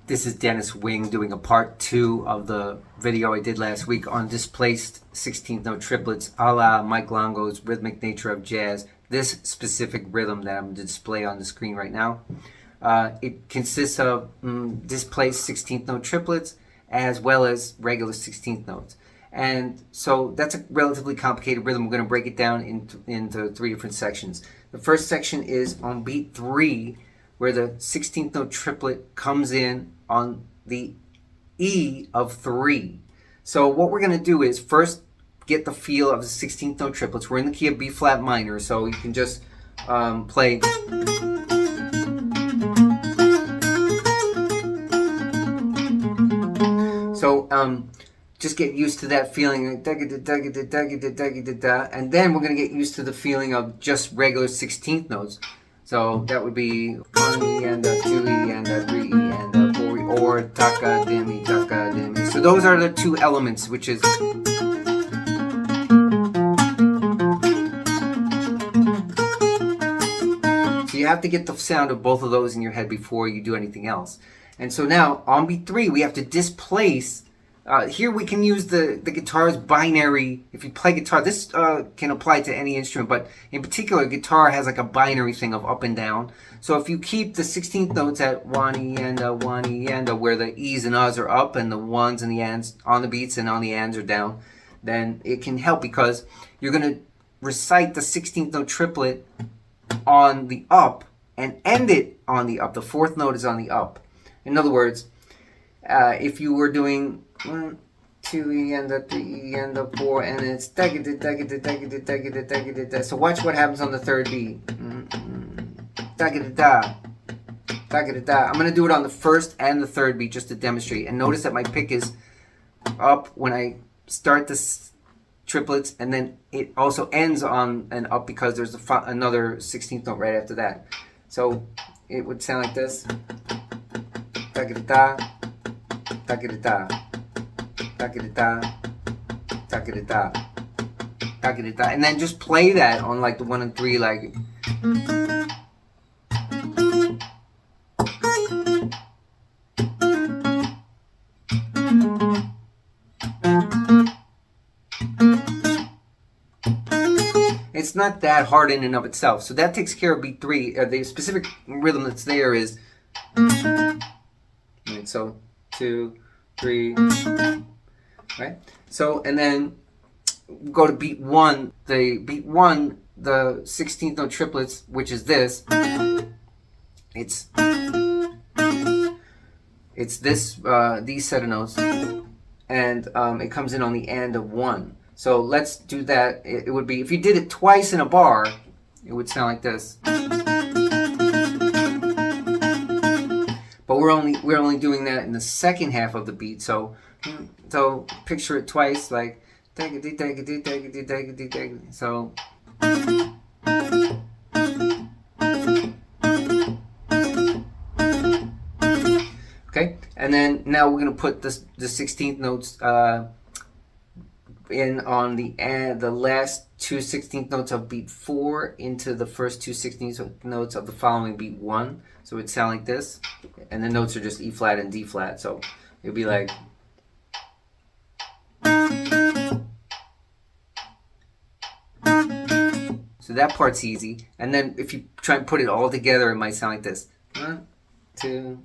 This is Dennis Wing doing a part 2 of the video I did last week on Displaced 16th note triplets a la Mike Longo's Rhythmic Nature of Jazz. This specific rhythm that I'm going to display on the screen right now. It consists of displaced 16th note triplets as well as regular 16th notes. And so that's a relatively complicated rhythm. We're going to break it down into 3 different sections. The first section is on beat 3, where the 16th note triplet comes in on the E of 3. So what we're going to do is first get the feel of the 16th note triplets. We're in the key of B flat minor, so you can just play. So just get used to that feeling, and then we're going to get used to the feeling of just regular 16th notes. So that would be 1 E and a 2 E and a 3 E and a 4 E, or taka demi, taka demi. So those are the 2 elements, which is so you have to get the sound of both of those in your head before you do anything else. And so now on beat 3 we have to displace. Here we can use the guitar's binary. If you play guitar, this can apply to any instrument, but in particular guitar has like a binary thing of up and down. So if you keep the 16th notes at 1 E and a 1 E and a, where the E's and U's are up and the 1s and the N's on the beats and on the N's are down, then it can help because you're going to recite the 16th note triplet on the up and end it on the up. The 4th note is on the up. In other words, if you were doing 1, 2 E and a 3 E and a 4, and it's so watch what happens on the 3rd beat. I'm going to do it on the 1st and the 3rd beat just to demonstrate. And notice that my pick is up when I start the triplets, and then it also ends on an up because there's another 16th note right after that. So it would sound like this. Ta-ga-da-da, ta-ga-da-da, ta-ga-da-da, ta-ga-da-da, ta-ga-da-da, and then just play that on like the 1 and 3, like. It's not that hard in and of itself, so that takes care of beat 3. The specific rhythm that's there is. Right, so 2, 3, right? So, and then go to beat 1. The 16th note triplets, which is this. It's this these set of notes, and it comes in on the end of 1. So let's do that. It would be, if you did it twice in a bar, it would sound like this. But we're only doing that in the second half of the beat. So picture it twice, like so. Okay, and then now we're gonna put the 16th notes in on the last 2 16th notes of beat 4 into the first 2 16th notes of the following beat 1. So it'd sound like this, and the notes are just E flat and D flat. So it'd be like. So that part's easy, and then if you try and put it all together, it might sound like this. 1, 2.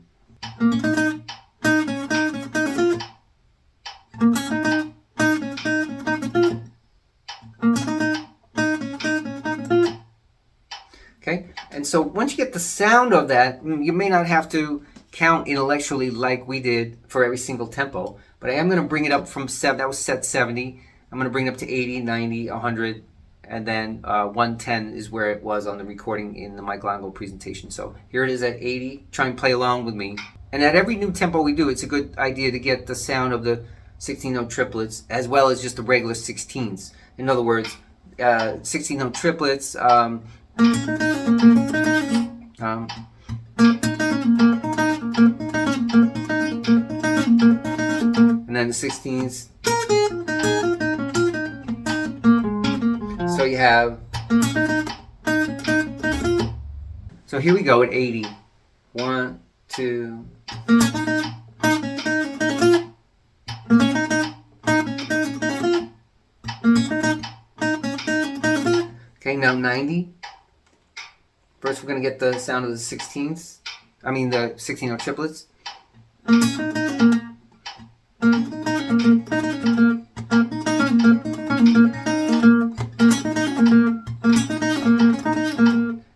Okay, and so once you get the sound of that, you may not have to count intellectually like we did for every single tempo, but I am going to bring it up from 7. That was set 70. I'm going to bring it up to 80, 90, 100, and then 110 is where it was on the recording in the Mike Longo presentation. So here it is at 80. Try and play along with me. And at every new tempo we do, it's a good idea to get the sound of the 16 note triplets as well as just the regular 16ths. In other words, 16 note triplets. And then the 16ths. So you have. So here we go at 80. 1, 2. now 90. First, we're going to get the sound of the 16ths. I mean, the 16-note triplets.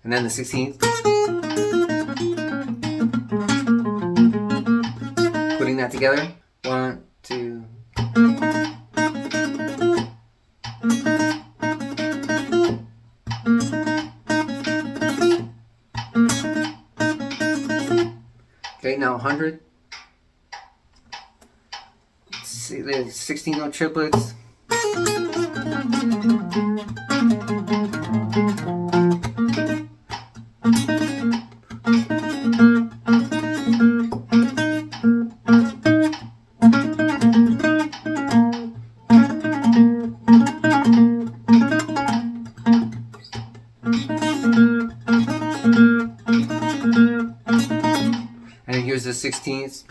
And then the 16th. Putting that together. 1, 2. Okay, now 100. Let's see, there's 16-note triplets. And then here's the 16ths.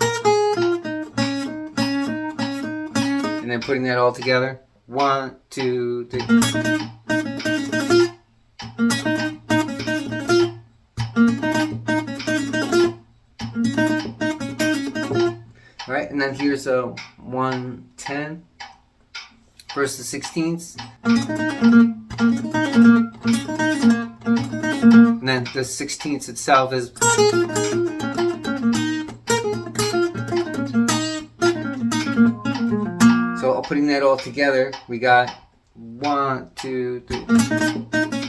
And then putting that all together. 1, 2, 3. Alright, and then here's a 110. First the 16ths. And then the 16ths itself is. So putting that all together, we got 1, 2, 3.